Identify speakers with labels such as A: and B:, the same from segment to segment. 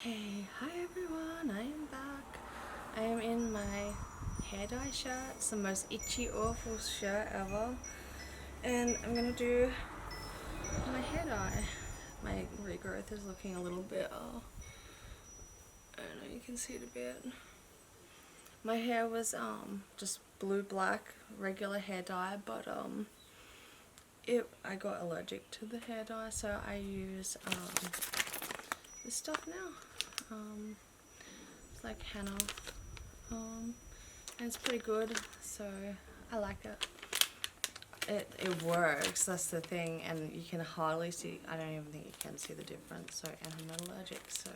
A: Hey, hi everyone, I am back. I am in my hair dye shirt. It's the most itchy, awful shirt ever. And I'm gonna do my hair dye. My regrowth is looking a little bit, I don't know, you can see it a bit. My hair was just blue black, regular hair dye, but I got allergic to the hair dye, so I use this stuff now. It's like henna. And it's pretty good, so I like it. It works, that's the thing, and you can hardly see, I don't even think you can see the difference, so, and I'm not allergic, so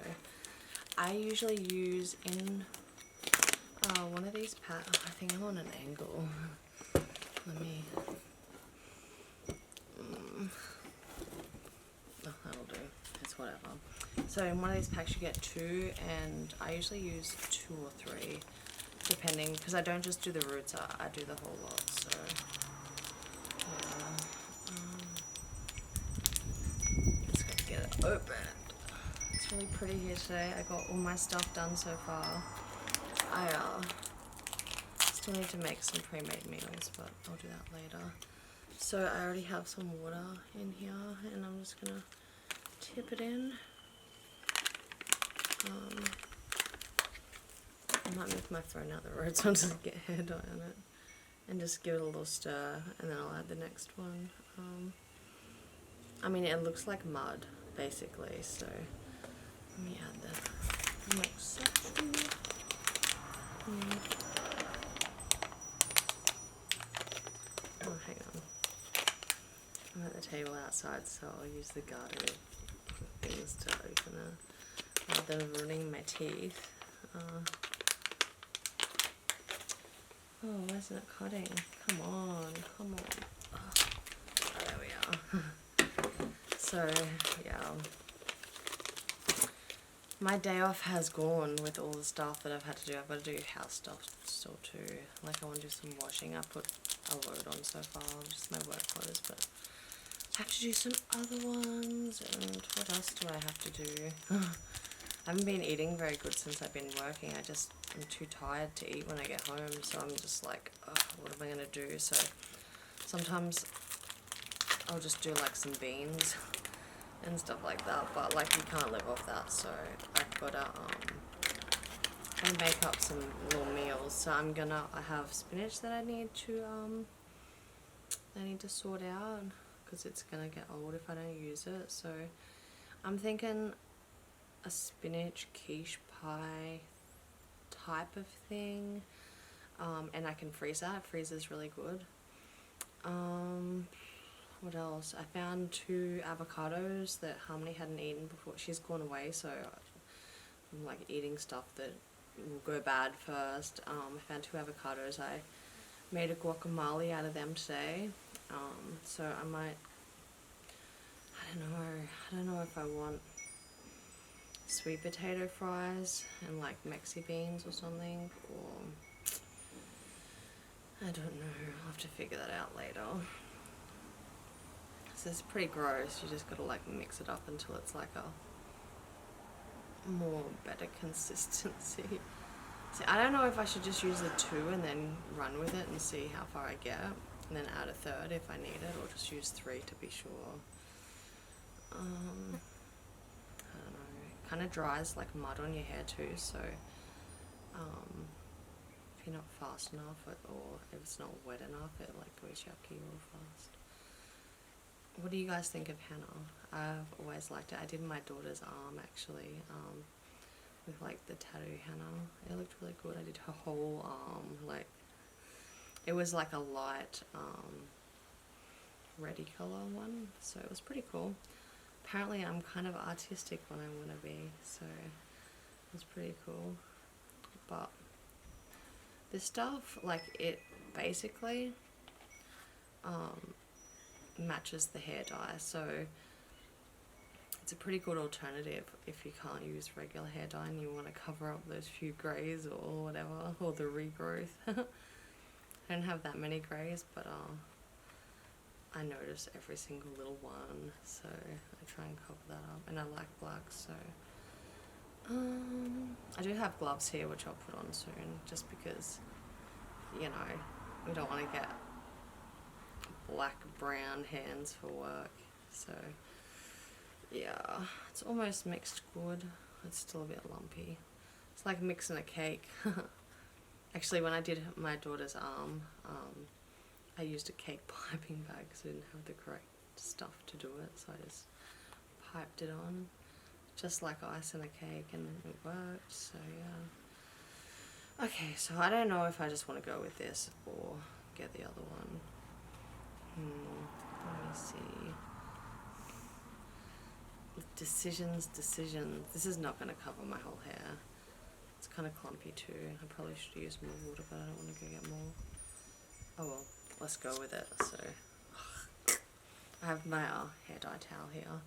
A: I usually use in one of these packs. I think I'm on an angle. Let me, oh, that'll do, it's whatever. So in one of these packs you get two, and I usually use 2 or 3, depending, because I don't just do the roots, I do the whole lot, so yeah. Just gotta get it opened. It's really pretty here today. I got all my stuff done so far. I still need to make some pre-made meals, but I'll do that later. So I already have some water in here, and I'm just gonna tip it in. I might move my phone out the road so I'll just get hair dye on it and just give it a little stir, and then I'll add the next one. I mean, it looks like mud basically, so let me add the next section. Oh, hang on. I'm at the table outside, so I'll use the garter things to open it rather than ruining my teeth. Oh, why isn't it cutting? Come on, come on. Oh, there we are. So, yeah. My day off has gone with all the stuff that I've had to do. I've got to do house stuff still too. Like, I want to do some washing. I put a load on so far, just my work clothes, but I have to do some other ones. And what else do I have to do? I haven't been eating very good since I've been working. I'm too tired to eat when I get home, so I'm just like, ugh, what am I going to do? So sometimes I'll just do like some beans and stuff like that, but like you can't live off that, so I've got to make up some little meals. So I have spinach that I need to sort out, because it's gonna get old if I don't use it. So I'm thinking a spinach quiche pie type of thing, and I can freeze that. It freezes really good. What else? I found 2 avocados that Harmony hadn't eaten before. She's gone away, so I'm like eating stuff that will go bad first. I found 2 avocados. I made a guacamole out of them today. So I might, I don't know if I want sweet potato fries and like Mexi beans or something, or I don't know. I'll have to figure that out later. So it's pretty gross. You just gotta like mix it up until it's like a more better consistency. See, I don't know if I should just use the 2 and then run with it and see how far I get, and then add a 3rd if I need it, or just use 3 to be sure. I don't know. It kind of dries like mud on your hair too, so if you're not fast enough, or if it's not wet enough, it like goes yucky real fast. What do you guys think of henna? I've always liked it. I did my daughter's arm actually, with like the tattoo henna. It looked really good. I did her whole arm. Like, it was like a light reddy colour one, so it was pretty cool. Apparently I'm kind of artistic when I want to be, so it was pretty cool. But this stuff, like, it basically matches the hair dye, so it's a pretty good alternative if you can't use regular hair dye and you want to cover up those few greys or whatever, or the regrowth. I don't have that many greys, but I notice every single little one, so I try and cover that up, and I like black, so I do have gloves here which I'll put on soon, just because, you know, we don't want to get black brown hands for work. So yeah, it's almost mixed good. It's still a bit lumpy. It's like mixing a cake. Actually, when I did my daughter's arm, I used a cake piping bag because I didn't have the correct stuff to do it, so I just piped it on, just like ice in a cake, and it worked. So yeah. Okay, so I don't know if I just want to go with this or get the other one. Let me see. Decisions. This is not going to cover my whole hair. It's kind of clumpy too. I probably should use more water, but I don't want to go get more. Oh well, let's go with it. So I have my hair dye towel here.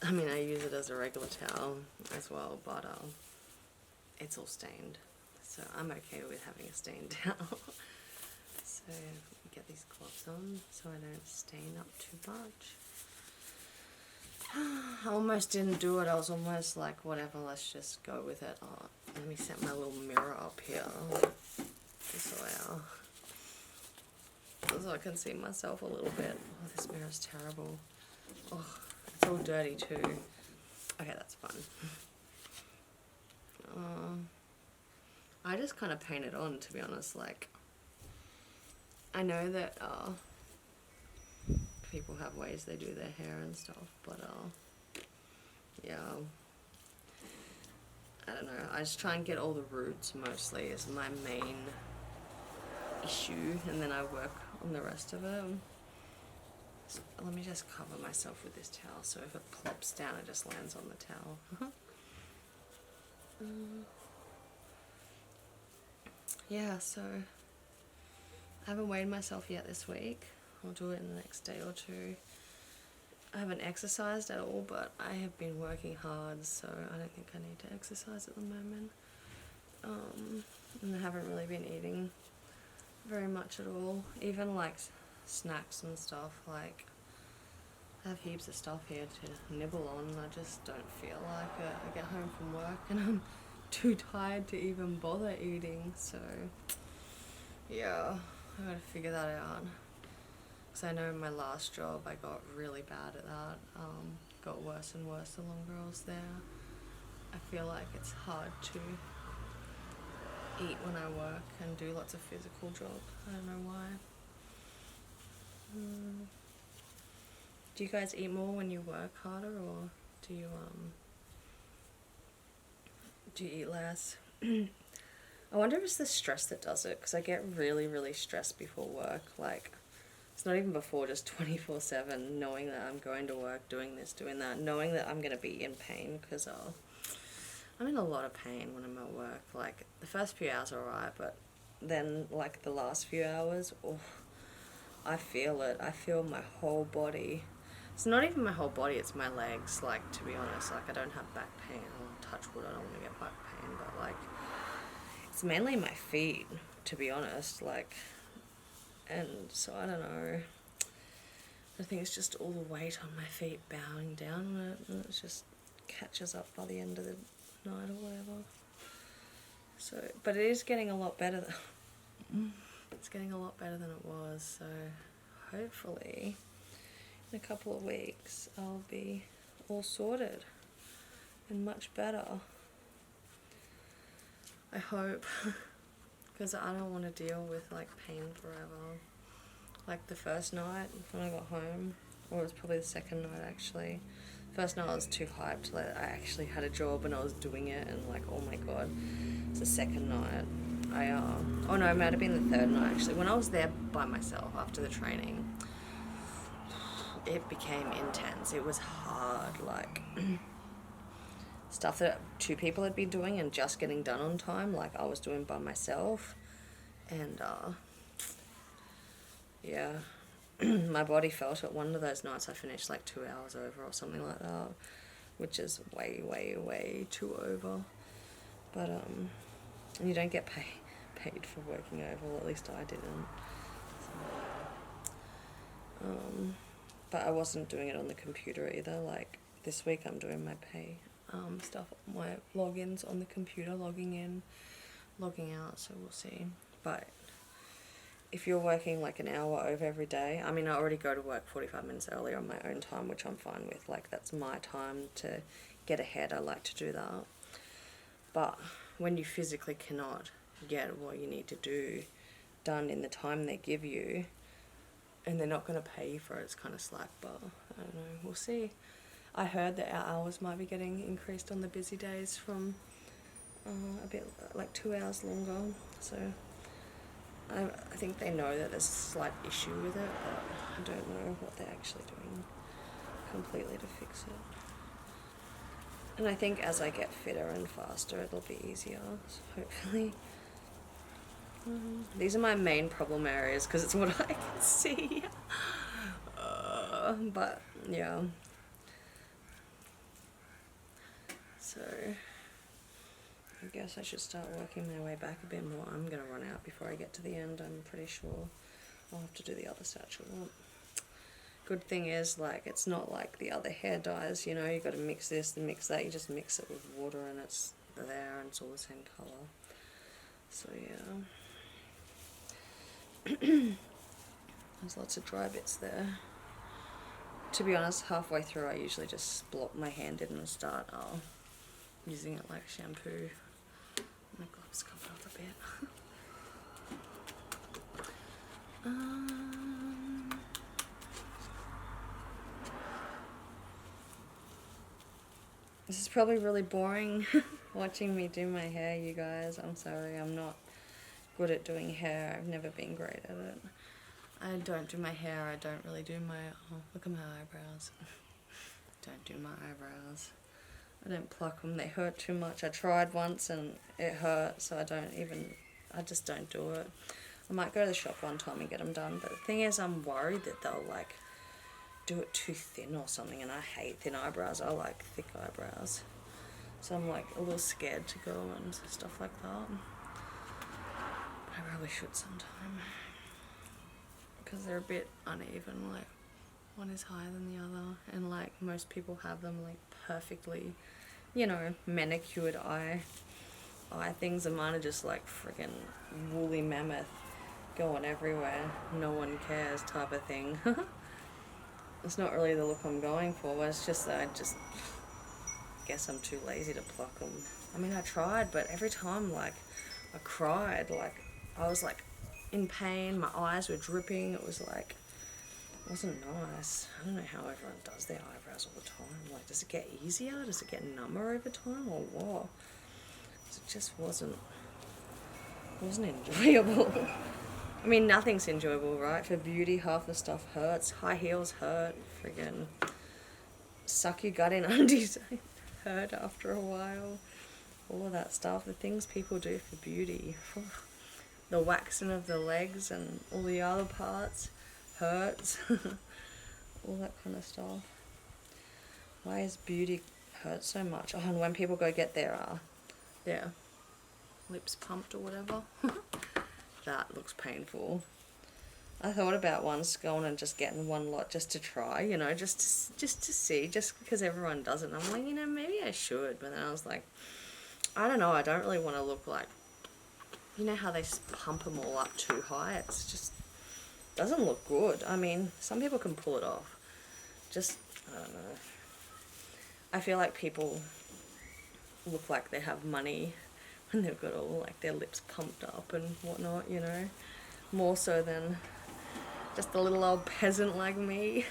A: I mean, I use it as a regular towel as well, but it's all stained. So I'm okay with having a stained towel. So get these gloves on so I don't stain up too much. I almost didn't do it. I was almost like, whatever, let's just go with it. Oh, let me set my little mirror up here. So I can see myself a little bit. Oh, this mirror's terrible. Oh, it's all dirty too. Okay, that's fun. I just kind of paint it on, to be honest. Like, I know that people have ways they do their hair and stuff, but yeah, I don't know. I just try and get all the roots mostly is my main issue, and then I work on the rest of it. So let me just cover myself with this towel, so if it plops down, it just lands on the towel. Yeah, so I haven't weighed myself yet this week. I'll do it in the next day or two. I haven't exercised at all, but I have been working hard, so I don't think I need to exercise at the moment. And I haven't really been eating very much at all. Even like snacks and stuff, like I have heaps of stuff here to nibble on. I just don't feel like it. I get home from work and I'm too tired to even bother eating, so yeah, I gotta figure that out. Because I know in my last job I got really bad at that. Got worse and worse the longer I was there. I feel like it's hard to eat when I work and do lots of physical job. I don't know why. Do you guys eat more when you work harder, or do you eat less? I wonder if it's the stress that does it, because I get really, really stressed before work. Like, it's not even before, just 24/7, knowing that I'm going to work, doing this, doing that, knowing that I'm going to be in pain, because I'm in a lot of pain when I'm at work. Like, the first few hours are alright, but then, like, the last few hours, oh, I feel it. I feel my whole body. It's not even my whole body, it's my legs, like, to be honest. Like, I don't have back pain. Touch wood, I don't want to get back pain, but, like, it's mainly my feet, to be honest. Like, and so I don't know. I think it's just all the weight on my feet bowing down on it, and it just catches up by the end of the night or whatever. So, but it is getting a lot better. It's getting a lot better than it was. So, hopefully, in a couple of weeks, I'll be all sorted and much better. I hope. Because I don't want to deal with, like, pain forever. Like, the first night when I got home, or it was probably the second night, actually. First night I was too hyped. Like, I actually had a job and I was doing it, and, like, oh my god. It's the second night. Oh no, it might have been the third night, actually. When I was there by myself after the training, it became intense. It was hard, like... stuff that two people had been doing and just getting done on time, like I was doing by myself. And yeah, my body felt it. One of those nights I finished like 2 hours over or something like that, which is way, way, way too over. But and you don't get paid for working over, well, at least I didn't. So, but I wasn't doing it on the computer either. Like, this week I'm doing my pay stuff, my logins on the computer, logging in, logging out, so we'll see. But if you're working like an hour over every day, I mean, I already go to work 45 minutes earlier on my own time, which I'm fine with. Like, that's my time to get ahead. I like to do that. But when you physically cannot get what you need to do done in the time they give you, and they're not going to pay you for it, it's kind of slack. But I don't know, we'll see. I heard that our hours might be getting increased on the busy days from a bit like 2 hours longer, so I think they know that there's a slight issue with it, but I don't know what they're actually doing completely to fix it. And I think as I get fitter and faster, it'll be easier, so hopefully. These are my main problem areas because it's what I can see. But yeah. So I guess I should start working my way back a bit more. I'm going to run out before I get to the end, I'm pretty sure. I'll have to do the other satchel. Good thing is, like, it's not like the other hair dyes, you know, you got to mix this and mix that. You just mix it with water and it's there and it's all the same colour. So yeah. There's lots of dry bits there. To be honest, halfway through I usually just block my hand in and start using it like shampoo. My gloves covered up a bit. This is probably really boring watching me do my hair, you guys. I'm sorry, I'm not good at doing hair. I've never been great at it. I don't do my hair, I don't really do my, look at my eyebrows. Don't do my eyebrows. I don't pluck them, they hurt too much. I tried once and it hurt, so I just don't do it. I might go to the shop one time and get them done, but the thing is, I'm worried that they'll like do it too thin or something, and I hate thin eyebrows. I like thick eyebrows. So I'm like a little scared to go and stuff like that. I probably should sometime. Because they're a bit uneven, like one is higher than the other, and like most people have them like perfectly, you know, manicured eye things, and mine are just like freaking woolly mammoth going everywhere, no one cares type of thing. It's not really the look I'm going for, but it's just that I just guess I'm too lazy to pluck them. I mean, I tried, but every time like I cried, like I was like in pain, my eyes were dripping, it was like, it wasn't nice. I don't know how everyone does their eyebrows all the time. Like, does it get easier? Does it get number over time, or what? It just wasn't enjoyable. I mean, nothing's enjoyable, right? For beauty, half the stuff hurts. High heels hurt. Friggin' suck your gut in undies hurt after a while. All of that stuff. The things people do for beauty. The waxing of the legs and all the other parts hurts. All that kind of stuff. Why is beauty hurt so much? Oh, and when people go get their lips pumped or whatever. That looks painful. I thought about once going and just getting one lot just to try, you know, just to see, just because everyone does it. And I'm like, you know, maybe I should. But then I was like, I don't know, I don't really want to look like, you know how they pump them all up too high? It's just, doesn't look good. I mean, some people can pull it off. Just, I don't know. I feel like people look like they have money when they've got all like their lips pumped up and whatnot, you know, more so than just a little old peasant like me.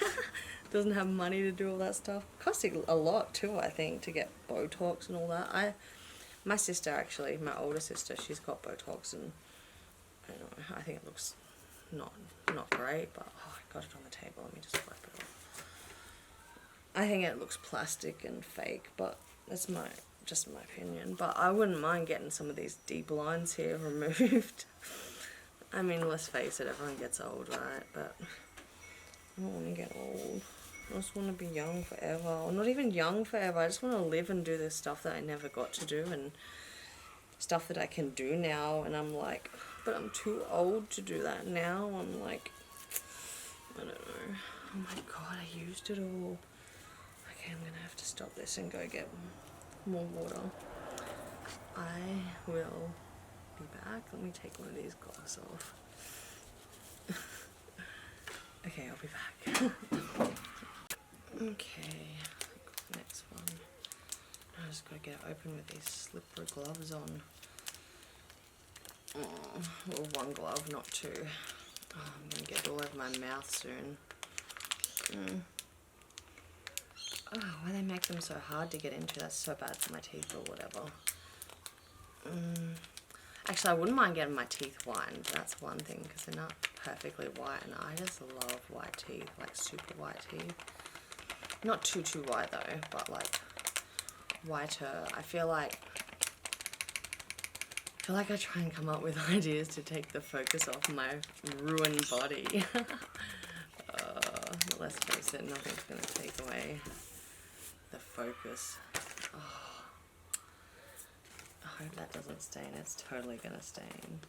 A: Doesn't have money to do all that stuff. Costs a lot too, I think, to get Botox and all that. My sister actually, my older sister, she's got Botox, and I don't know, I think it looks not great, but oh, I got it on the table. Let me just wipe it off. I think it looks plastic and fake, but that's just my opinion. But I wouldn't mind getting some of these deep lines here removed. I mean, let's face it, everyone gets old, right? But I don't want to get old. I just want to be young forever. Or not even young forever. I just want to live and do the stuff that I never got to do, and stuff that I can do now. And I'm like, but I'm too old to do that now. I'm like, I don't know. Oh my god, I used it all. Okay, I'm going to have to stop this and go get more water. I will be back. Let me take one of these gloves off. Okay, I'll be back. Okay, next one. I just gotta get it open with these slippery gloves on. Oh, well, one glove, not two. Oh, I'm gonna get it all over my mouth soon. Oh, why they make them so hard to get into? That's so bad for my teeth or whatever. Actually, I wouldn't mind getting my teeth whitened. That's one thing, because they're not perfectly white, and I just love white teeth, like super white teeth. Not too white though, but like whiter. I feel like I try and come up with ideas to take the focus off my ruined body. Let's face it, nothing's going to take away the focus. Oh, I hope that doesn't stain. It's totally going to stain.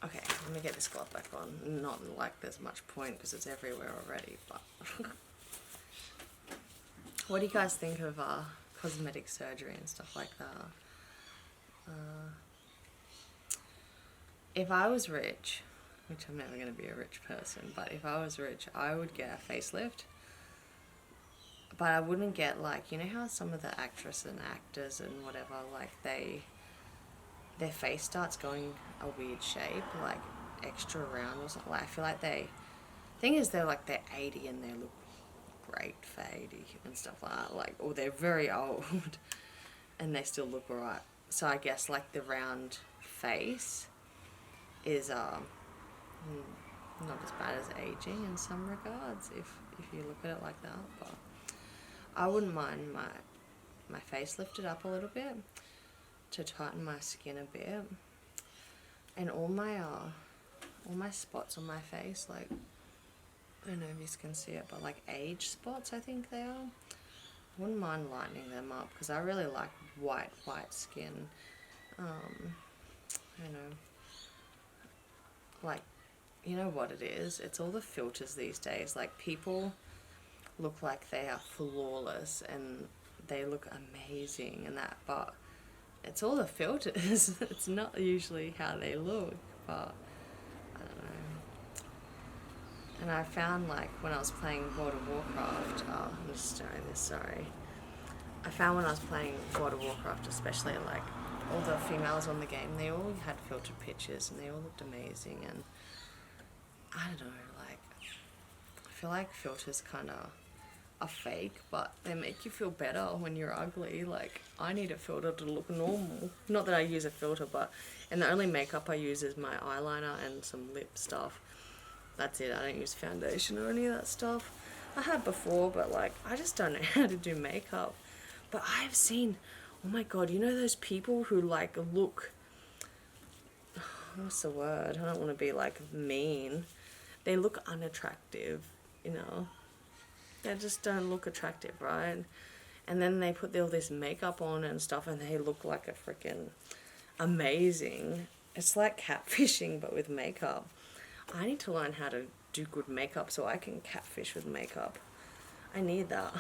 A: Okay, let me get this glove back on. Not like there's much point because it's everywhere already, but... What do you guys think of cosmetic surgery and stuff like that? If I was rich, which I'm never going to be a rich person, but if I was rich, I would get a facelift. But I wouldn't get, like, you know how some of the actresses and actors and whatever, like, their face starts going a weird shape, like extra round or something. Like, I feel like thing is they're 80 and they look great for 80 and stuff like that, like, or they're very old and they still look alright. So I guess like the round face is not as bad as aging in some regards if you look at it like that. But I wouldn't mind my face lifted up a little bit to tighten my skin a bit, and all my spots on my face, like, I don't know if you can see it, but like age spots, I think they are. I wouldn't mind lightening them up because I really like white skin. I don't know, like, you know what it is? It's all the filters these days. Like, people look like they are flawless and they look amazing and that, but it's all the filters. It's not usually how they look, but I don't know. And I found, like, when I was playing World of Warcraft, I'm just stirring this, sorry. I found when I was playing World of Warcraft especially, like, all the females on the game, they all had filtered pictures and they all looked amazing, and I don't know, like, I feel like filters kind of are fake, but they make you feel better when you're ugly. Like, I need a filter to look normal. Not that I use a filter, but, and the only makeup I use is my eyeliner and some lip stuff. That's it. I don't use foundation or any of that stuff. I had before, but like, I just don't know how to do makeup. But I've seen, oh my god, you know those people who like look, what's the word? I don't want to be like mean. They look unattractive, you know. They just don't look attractive, right? And then they put all this makeup on and stuff and they look like a freaking amazing. It's like catfishing but with makeup. I need to learn how to do good makeup so I can catfish with makeup. I need that.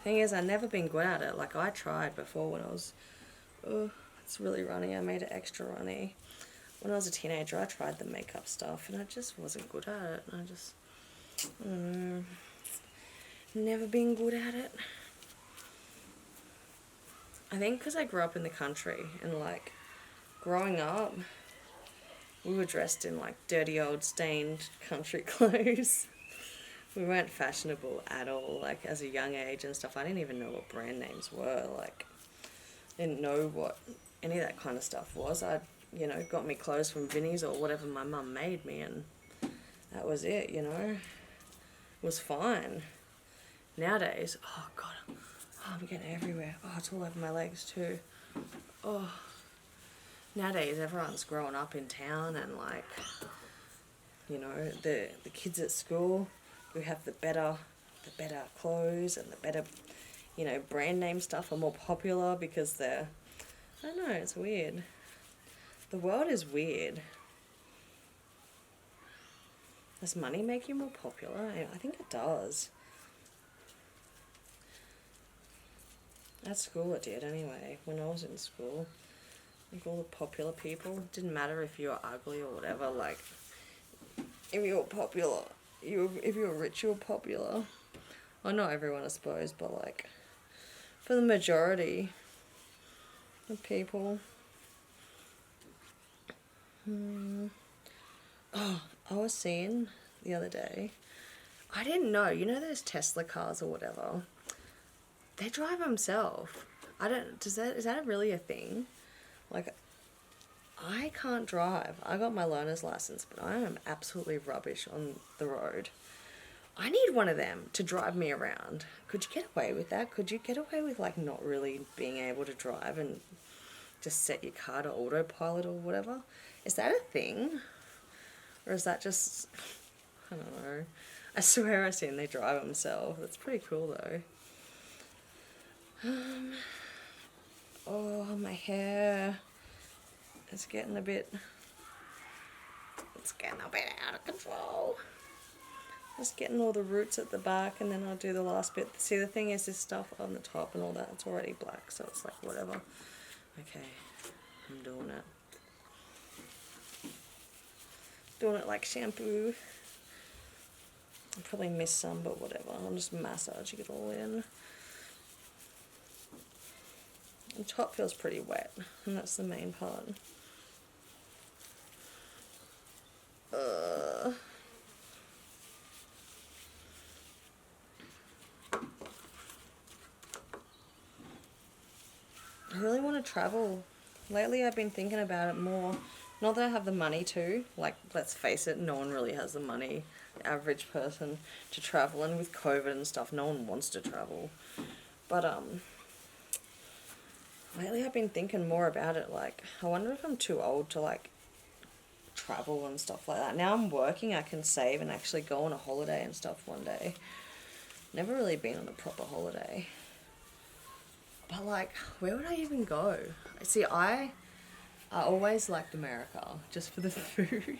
A: Thing is, I've never been good at it. Like, I tried before when I was, it's really runny. I made it extra runny. When I was a teenager, I tried the makeup stuff and I just wasn't good at it. I just, never been good at it. I think because I grew up in the country and, like, growing up, we were dressed in like dirty old stained country clothes. We weren't fashionable at all, like, as a young age and stuff. I didn't even know what brand names were, like, didn't know what any of that kind of stuff was. I, you know, got me clothes from Vinnie's or whatever my mum made me, and that was it, you know. It was fine. Nowadays, oh god, I'm getting everywhere. Oh, it's all over my legs too. Oh. Nowadays, everyone's growing up in town and, like, you know, the kids at school who have the better clothes and the better, you know, brand name stuff are more popular because they're, I don't know, it's weird. The world is weird. Does money make you more popular? I think it does. At school it did anyway. When I was in school, like all the popular people, it didn't matter if you were ugly or whatever, like if you were popular, if you were rich you were popular. Well, not everyone I suppose, but like for the majority of people. Oh, I was seeing the other day, I didn't know, you know those Tesla cars or whatever, they drive themselves. I don't, is that really a thing? Like, I can't drive. I got my learner's license, but I am absolutely rubbish on the road. I need one of them to drive me around. Could you get away with that? Could you get away with like not really being able to drive and just set your car to autopilot or whatever? Is that a thing? Or is that just, I don't know. I swear I've seen they drive themselves. That's pretty cool though. Oh, my hair. It's getting a bit out of control. Just getting all the roots at the back and then I'll do the last bit. See, the thing is this stuff on the top and all that, it's already black, so it's like whatever. Okay, I'm doing it. Doing it like shampoo. I probably missed some, but whatever. I'll just massage it all in. The top feels pretty wet, and that's the main part. I really want to travel. Lately I've been thinking about it more. Not that I have the money to, like, let's face it, no one really has the money, the average person, to travel, and with COVID and stuff, no one wants to travel. But, lately I've been thinking more about it, like, I wonder if I'm too old to, like, travel and stuff like that. Now I'm working, I can save and actually go on a holiday and stuff one day. Never really been on a proper holiday. But, like, where would I even go? See, I always liked America, just for the food.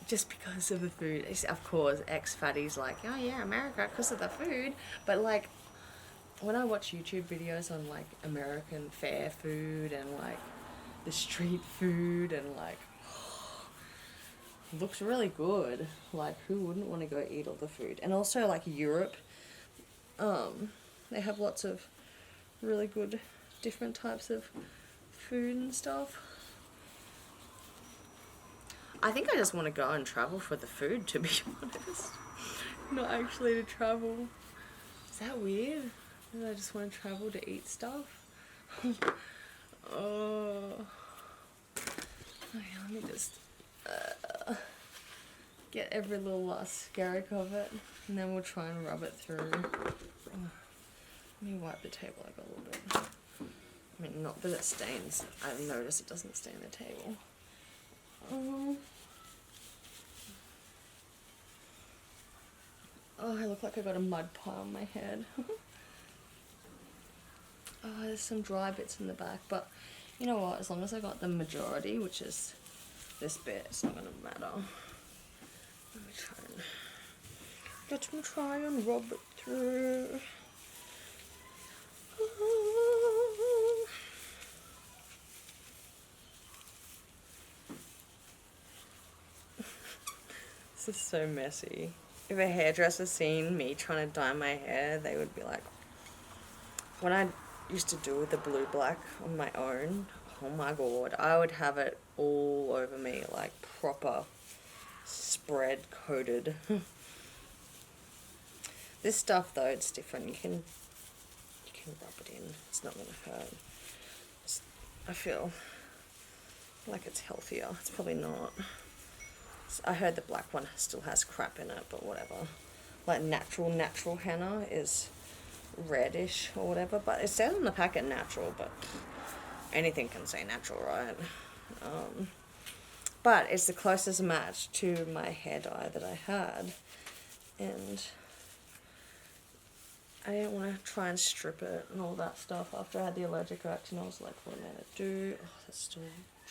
A: Just because of the food. Of course, ex-fatties like, oh yeah, America, because of the food. But, like, when I watch YouTube videos on, like, American fair food and, like, the street food and, like, looks really good. Like, who wouldn't want to go eat all the food? And also, like, Europe, they have lots of really good different types of food and stuff. I think I just want to go and travel for the food, to be honest. Not actually to travel. Is that weird? I just want to travel to eat stuff. Oh. Okay, let me just get every little last skerrick of it, and then we'll try and rub it through. Let me wipe the table like a little bit. I mean, not that it stains. I've noticed it doesn't stain the table. Oh, I look like I got a mud pie on my head. Oh, there's some dry bits in the back, but you know what? As long as I got the majority, which is this bit, it's not gonna matter. Let me try and rub it through. This is so messy. If a hairdresser seen me trying to dye my hair, they would be like, when I used to do the blue black on my own, oh my god, I would have it all over me, like proper spread coated. This stuff though, it's different. You can rub it in. It's not gonna hurt. I feel like it's healthier. It's probably not. I heard the black one still has crap in it, but whatever. Like natural henna is reddish or whatever, but it says on the packet natural, but anything can say natural, right? But it's the closest match to my hair dye that I had, and I didn't want to try and strip it and all that stuff after I had the allergic reaction. I was like, what am I going to do? Oh, that's still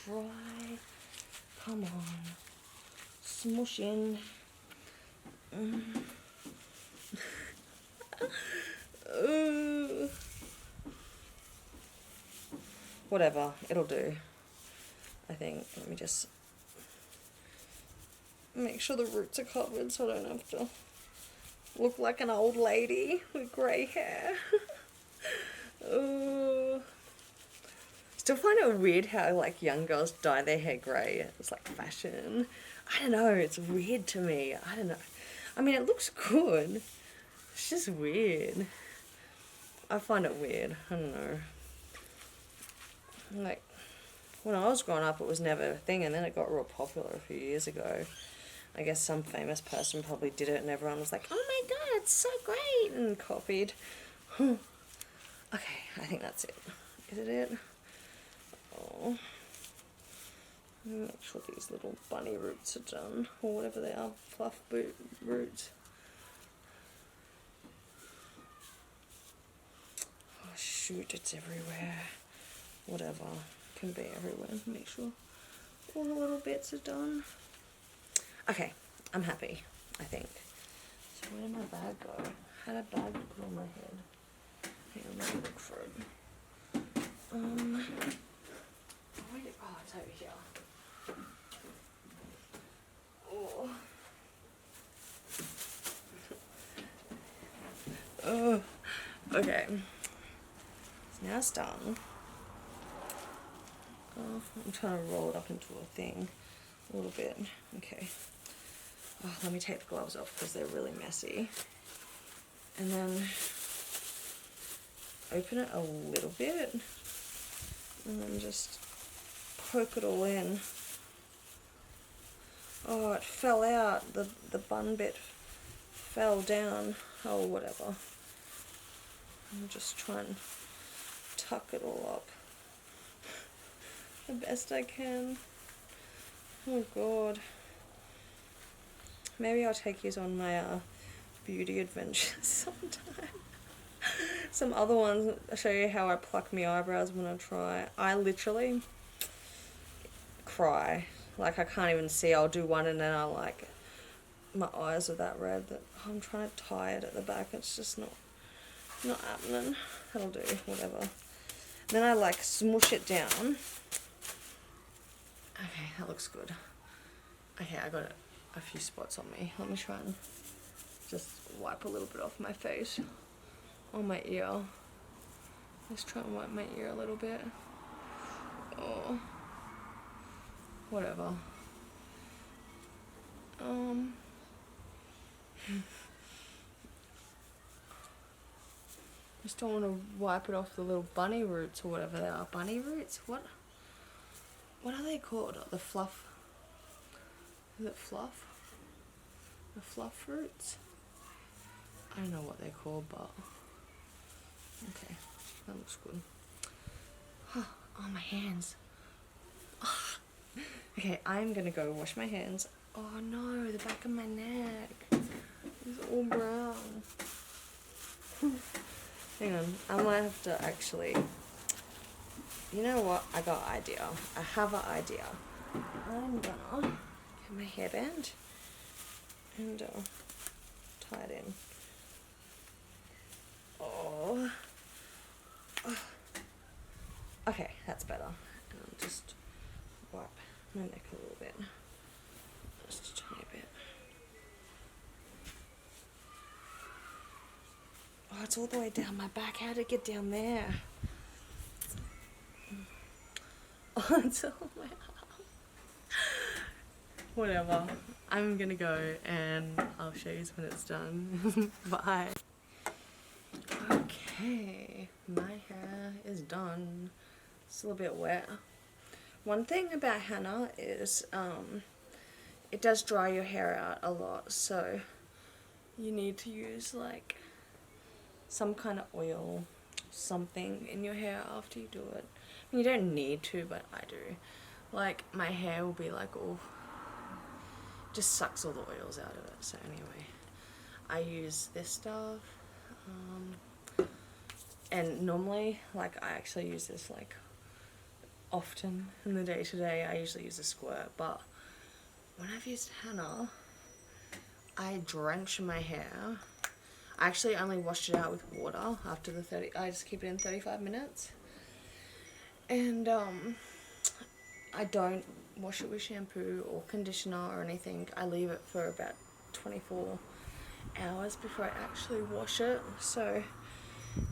A: dry. Come on. smush in. Whatever, it'll do, I think. Let me just make sure the roots are covered so I don't have to look like an old lady with grey hair. Still find it weird how like young girls dye their hair grey. It's like fashion. I don't know, it's weird to me. I don't know. I mean, it looks good. It's just weird. I find it weird. I don't know. Like, when I was growing up, it was never a thing, and then it got real popular a few years ago. I guess some famous person probably did it, and everyone was like, oh my god, it's so great, and copied. Okay, I think that's it. Is it it? Oh. Make sure these little bunny roots are done, or whatever they are, fluff boot roots. Oh shoot, it's everywhere. Whatever, can be everywhere. Make sure all the little bits are done. Okay, I'm happy, I think. So where did my bag go? I had a bag to put on my head. Hang on, let me look for it. Oh, it's over here. Oh. Okay. So now it's done. Oh, I'm trying to roll it up into a thing a little bit. Okay. Oh, let me take the gloves off because they're really messy. And then open it a little bit and then just poke it all in. Oh, it fell out. The bun bit fell down. Oh, whatever. I'll just try and tuck it all up the best I can. Oh god. Maybe I'll take these on my beauty adventures sometime. Some other ones, I'll show you how I pluck my eyebrows when I try. I literally cry. Like, I can't even see. I'll do one and then I like, my eyes are that red that I'm trying to tie it at the back. It's just not happening. That'll do, whatever. Then I like smush it down. Okay, that looks good. Okay, I got a few spots on me. Let me try and just wipe a little bit off my face. On my ear. Let's try and wipe my ear a little bit. Oh. Whatever. Just don't want to wipe it off the little bunny roots or whatever they are. Bunny roots? What are they called? The fluff? Is it fluff? The fluff roots? I don't know what they're called, but okay, that looks good. Oh, my hands. Oh. Okay, I'm gonna go wash my hands. Oh no, the back of my neck is all brown. Hang on, I might have to actually, you know what, I got an idea. I have an idea. I'm gonna get my hairband and tie it in. Oh. Okay, that's better. And I'll just wipe my neck a little bit. Just a tiny bit. Oh, it's all the way down my back. How did it get down there? Oh, it's all my arm. Whatever. I'm gonna go and I'll show you when it's done. Bye. Okay, my hair is done. It's a little bit wet. One thing about henna is it does dry your hair out a lot, so you need to use like some kind of oil, something in your hair after you do it. I mean, you don't need to, but I do. Like, my hair will be like all, just sucks all the oils out of it. So anyway, I use this stuff. And normally, like, I actually use this like often in the day to day. I usually use a squirt, but when I've used henna, I drench my hair. I actually only washed it out with water after the 30, I just keep it in 35 minutes. And I don't wash it with shampoo or conditioner or anything. I leave it for about 24 hours before I actually wash it. So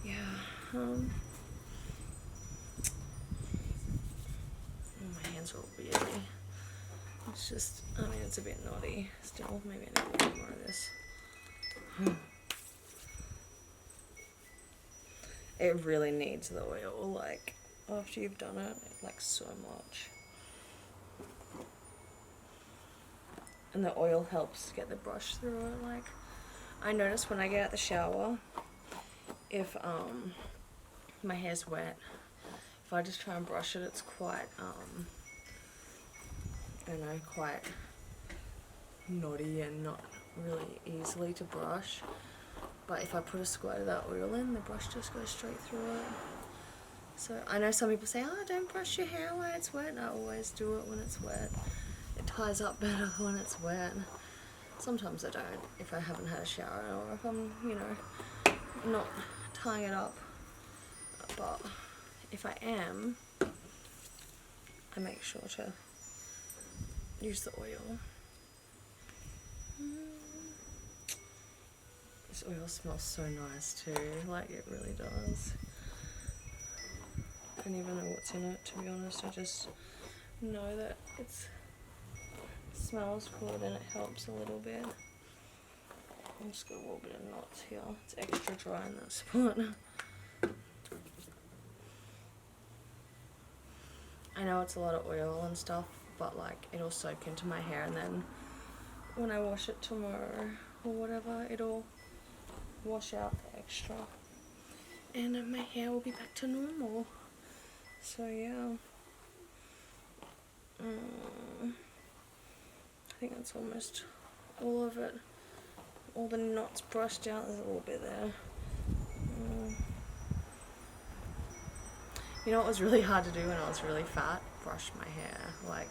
A: yeah, my hands are all beardy. It's just, I mean, it's a bit naughty still. Maybe I need a bit more of this. It really needs the oil, like, after you've done it, like, so much. And the oil helps get the brush through it. Like, I notice when I get out the shower, if my hair's wet, if I just try and brush it, it's quite I don't know, quite knotty and not really easily to brush. But if I put a squirt of that oil in, the brush just goes straight through it. So I know some people say, oh, don't brush your hair when it's wet. I always do it when it's wet. It ties up better when it's wet. Sometimes I don't, if I haven't had a shower or if I'm, you know, not tying it up. But if I am, I make sure to use the oil. This oil smells so nice too, like it really does. I don't even know what's in it, to be honest. I just know that it smells good and it helps a little bit. I'm just got a little bit of knots here. It's extra dry in that spot. I know it's a lot of oil and stuff, but like it'll soak into my hair, and then when I wash it tomorrow or whatever, it'll wash out the extra and my hair will be back to normal. So yeah, I think that's almost all of it. All the knots brushed out. There's a little bit there. You know what was really hard to do when I was really fat? Brush my hair. Like,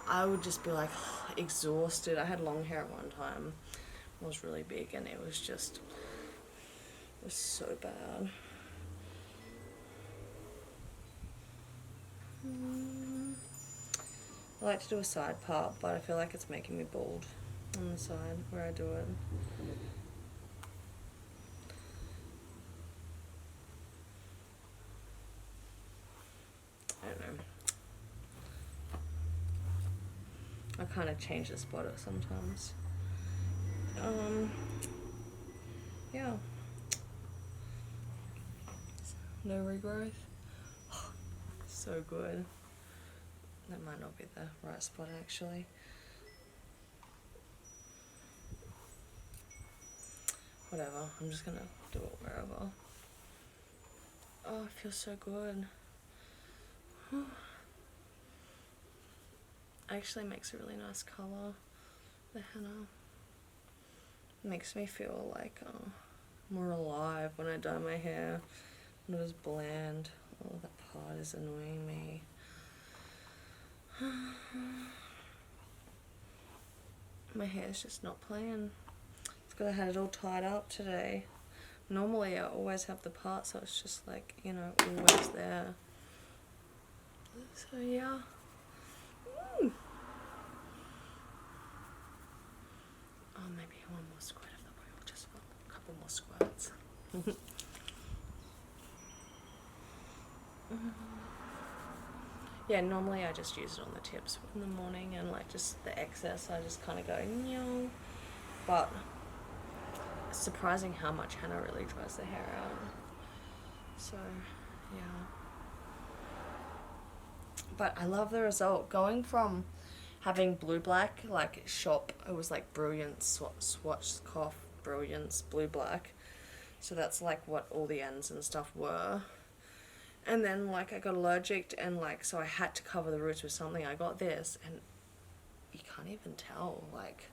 A: I would just be like exhausted. I had long hair at one time. It was really big and it was so bad. I like to do a side part, but I feel like it's making me bald on the side where I do it. I don't know. I kind of change the spotter sometimes. Yeah. No regrowth. So good. That might not be the right spot actually. Whatever, I'm just gonna do it wherever. Oh, it feels so good. Actually makes a really nice colour, the henna. Makes me feel like more alive when I dye my hair. Not as bland. Oh, that part is annoying me. My hair's just not playing. It's because I had it all tied up today. Normally I always have the part, so it's just like, you know, always there. So yeah. Oh, maybe one more squirt of the oil, just a couple more squirts. Yeah, normally I just use it on the tips in the morning, and like just the excess I just kind of go no. But it's surprising how much henna really dries the hair out. So yeah, but I love the result. Going from having blue black, like shop, it was like Brilliance, Schwarzkopf Brilliance blue black, so that's like what all the ends and stuff were. And then like I got allergic and like, so I had to cover the roots with something. I got this and you can't even tell, like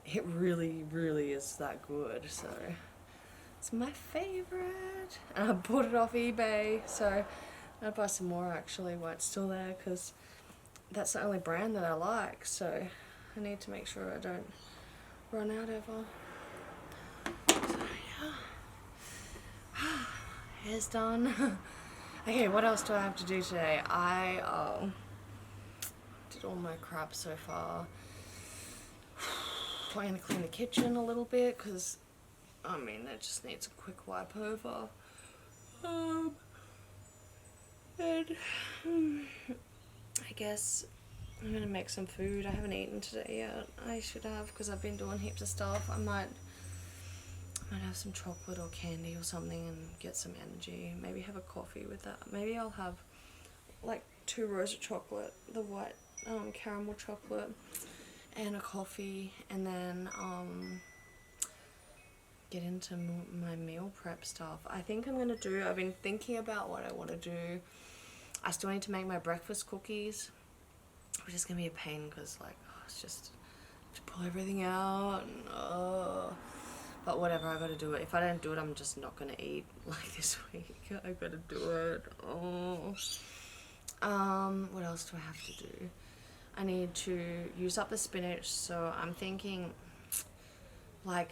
A: it really is that good. So it's my favorite, and I bought it off eBay, so I'll buy some more actually while it's still there, because that's the only brand that I like, so I need to make sure I don't run out ever. So yeah, hair's done. Okay, what else do I have to do today? I did all my crap so far. I'm going to clean the kitchen a little bit because, I mean, it just needs a quick wipe over. And I guess I'm going to make some food. I haven't eaten today yet. I should have because I've been doing heaps of stuff. I might have some chocolate or candy or something and get some energy. Maybe have a coffee with that. Maybe I'll have like 2 rows of chocolate, the white caramel chocolate, and a coffee, and then get into my meal prep stuff. I think I'm gonna do, I've been thinking about what I want to do. I still need to make my breakfast cookies, which is gonna be a pain because like it's just to pull everything out and but whatever, I gotta do it. If I don't do it, I'm just not gonna eat like this week. I gotta do it. What else do I have to do? I need to use up the spinach, so I'm thinking like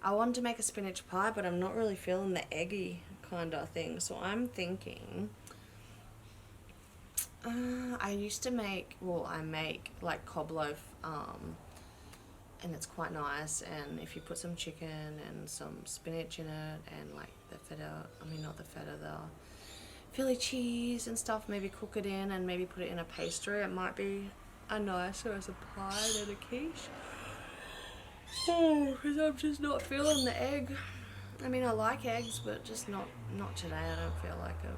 A: I want to make a spinach pie, but I'm not really feeling the eggy kind of thing, so I'm thinking I used to make, well, I make like cob loaf, and it's quite nice, and if you put some chicken and some spinach in it and like the feta, I mean not the feta, the Philly cheese and stuff, maybe cook it in and maybe put it in a pastry, it might be a nicer as a pie than a quiche. Oh, because I'm just not feeling the egg. I mean, I like eggs, but just not today. I don't feel like it.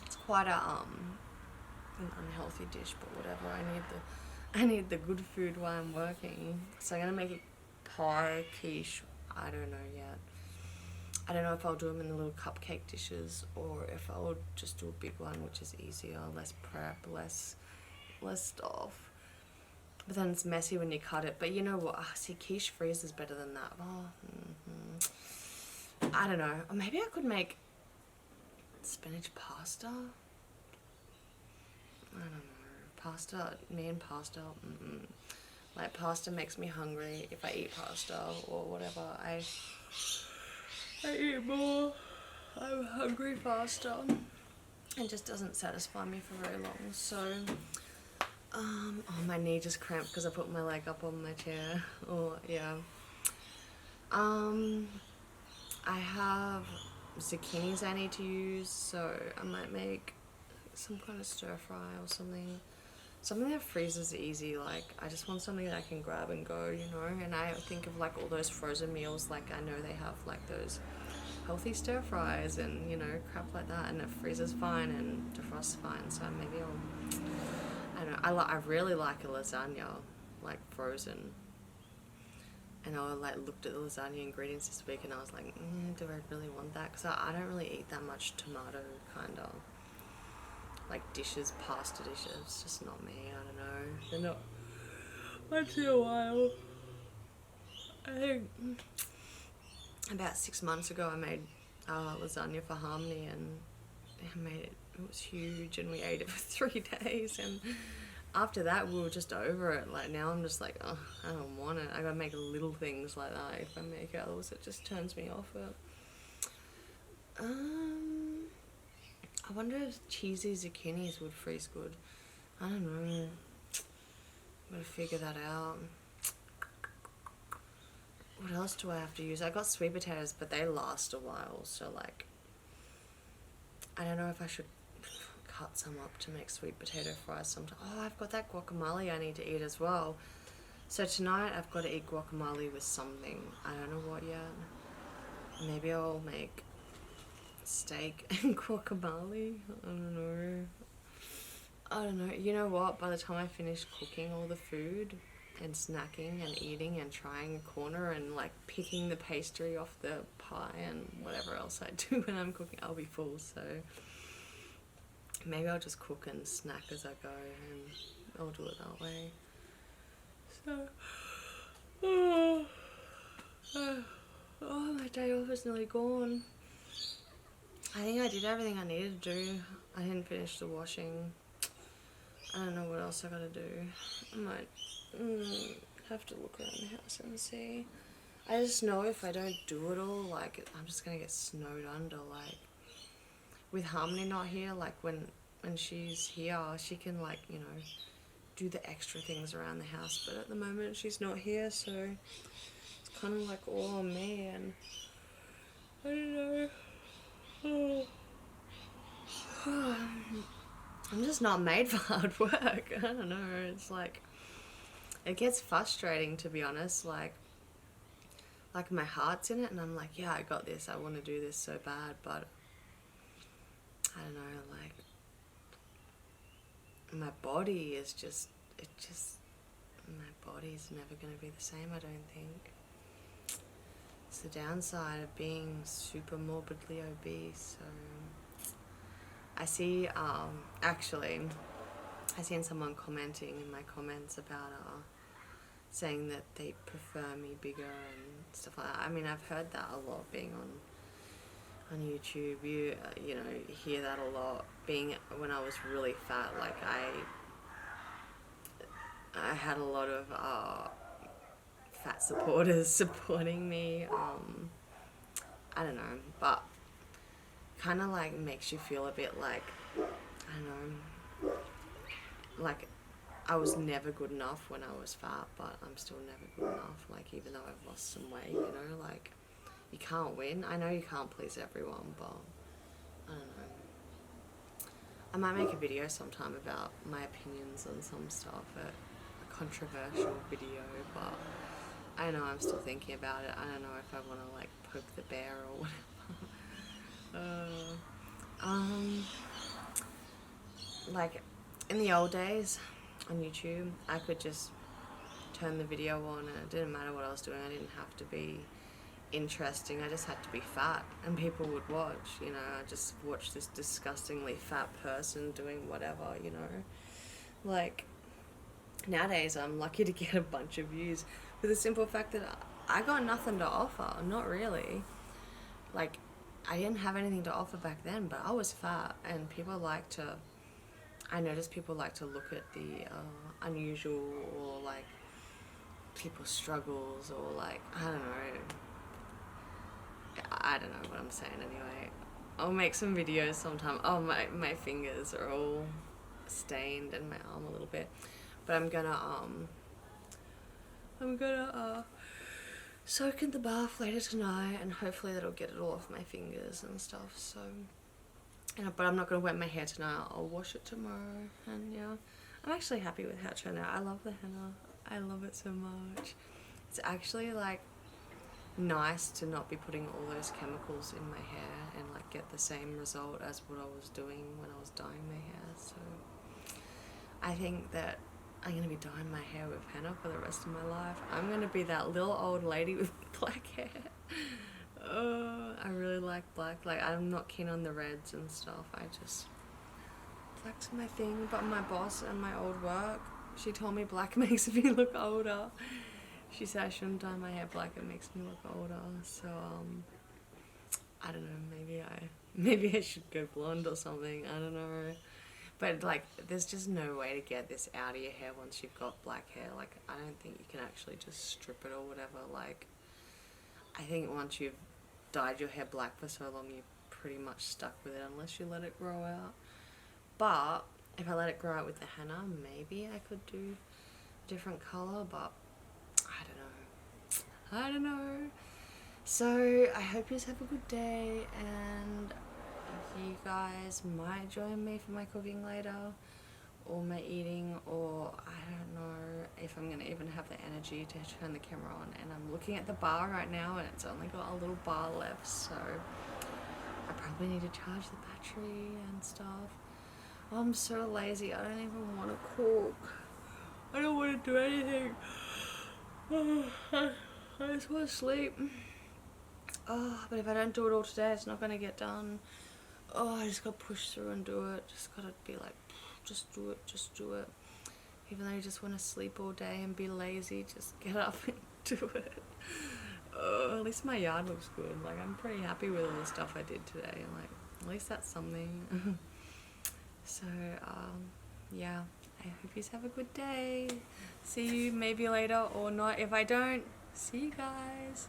A: It's quite a an unhealthy dish, but whatever. I need the good food while I'm working. So I'm gonna make a pie, quiche. I don't know yet. I don't know if I'll do them in the little cupcake dishes or if I'll just do a big one, which is easier, less prep, less stuff. But then it's messy when you cut it. But you know what? See, quiche freezes better than that. I don't know. Or maybe I could make spinach pasta. I don't know. Pasta, me and pasta. Like pasta makes me hungry. If I eat pasta or whatever, I eat more. I'm hungry faster. It just doesn't satisfy me for very long. So, oh, my knee just cramped because I put my leg up on my chair. Oh, yeah. I have zucchinis I need to use, so I might make some kind of stir fry or something. Something that freezes easy, like I just want something that I can grab and go, you know. And I think of like all those frozen meals, like I know they have like those healthy stir fries and, you know, crap like that, and it freezes fine and defrosts fine. So maybe I don't know, I really like a lasagna, like frozen. And I like looked at the lasagna ingredients this week and I was like, do I really want that? Because I don't really eat that much tomato kind of like dishes, pasta dishes. It's just not me. I don't know. They're not. Once in a while. I think about 6 months ago I made lasagna for Harmony and I made it. It was huge and we ate it for 3 days, and after that we were just over it. Like now I'm just like, oh, I don't want it. I gotta make little things like that if I make it, otherwise it just turns me off it. I wonder if cheesy zucchinis would freeze good. I don't know. I'm gonna figure that out. What else do I have to use? I got sweet potatoes, but they last a while, so like I don't know if I should cut some up to make sweet potato fries sometime. Oh, I've got that guacamole I need to eat as well. So tonight I've got to eat guacamole with something. I don't know what yet. Maybe I'll make steak and guacamole. I don't know. You know what? By the time I finish cooking all the food and snacking and eating and trying a corner and like picking the pastry off the pie and whatever else I do when I'm cooking, I'll be full. So maybe I'll just cook and snack as I go and I'll do it that way. So, my day off is nearly gone. I think I did everything I needed to do. I didn't finish the washing. I don't know what else I gotta do. I might have to look around the house and see. I just know if I don't do it all, like, I'm just gonna get snowed under. Like, with Harmony not here, like, when she's here, she can, like, you know, do the extra things around the house. But at the moment, she's not here, so it's kind of, like, all on me, and I don't know. I'm just not made for hard work. I don't know. It's like, it gets frustrating, to be honest. Like my heart's in it, and I'm like, yeah, I got this. I want to do this so bad, but I don't know. Like, my body is just, my body's never going to be the same, I don't think. It's the downside of being super morbidly obese. So I see, actually, I seen someone commenting in my comments about saying that they prefer me bigger and stuff like that. I mean, I've heard that a lot being on YouTube. You know, you hear that a lot. Being when I was really fat, like I had a lot of fat supporters supporting me. I don't know, but kind of like makes you feel a bit like, I don't know, like I was never good enough when I was fat, but I'm still never good enough. Like, even though I've lost some weight, you know, like, you can't win. I know you can't please everyone, but I don't know. I might make a video sometime about my opinions on some stuff, a controversial video, but I know I'm still thinking about it. I don't know if I want to, like, poke the bear or whatever. Like, in the old days on YouTube, I could just turn the video on and it didn't matter what I was doing. I didn't have to be interesting. I just had to be fat and people would watch, you know. I just watched this disgustingly fat person doing whatever, you know. Like, nowadays I'm lucky to get a bunch of views for the simple fact that I got nothing to offer. Not really. Like, I didn't have anything to offer back then, but I was fat, and people like to, I noticed people like to look at the unusual, or like people's struggles, or like, I don't know what I'm saying anyway. I'll make some videos sometime. Oh, my fingers are all stained and my arm a little bit, but I'm gonna soak in the bath later tonight, and hopefully that'll get it all off my fingers and stuff. So, but I'm not gonna wet my hair tonight. I'll wash it tomorrow, and yeah, I'm actually happy with how it turned out. I love the henna. I love it so much. It's actually like nice to not be putting all those chemicals in my hair and like get the same result as what I was doing when I was dyeing my hair. So I think that I'm going to be dyeing my hair with henna for the rest of my life. I'm going to be that little old lady with black hair. Oh, I really like black. Like, I'm not keen on the reds and stuff. Black's my thing. But my boss and my old work, she told me black makes me look older. She said I shouldn't dye my hair black, it makes me look older. So, I don't know, maybe I should go blonde or something, I don't know. But, like, there's just no way to get this out of your hair once you've got black hair. Like, I don't think you can actually just strip it or whatever. Like, I think once you've dyed your hair black for so long, you're pretty much stuck with it unless you let it grow out. But if I let it grow out with the henna, maybe I could do a different colour, but I don't know. So I hope you guys have a good day, and you guys might join me for my cooking later, or my eating, or I don't know if I'm gonna even have the energy to turn the camera on. And I'm looking at the bar right now, and it's only got a little bar left, so I probably need to charge the battery and stuff. Oh, I'm so lazy. I don't even want to cook. I don't want to do anything. I just want to sleep. Oh, but if I don't do it all today, it's not going to get done. Oh, I just got to push through and do it. Just got to be like, just do it. Even though you just want to sleep all day and be lazy, just get up and do it. Oh, at least my yard looks good. Like, I'm pretty happy with all the stuff I did today. Like, at least that's something. So, yeah, I hope you have a good day. See you maybe later or not. If I don't, see you guys.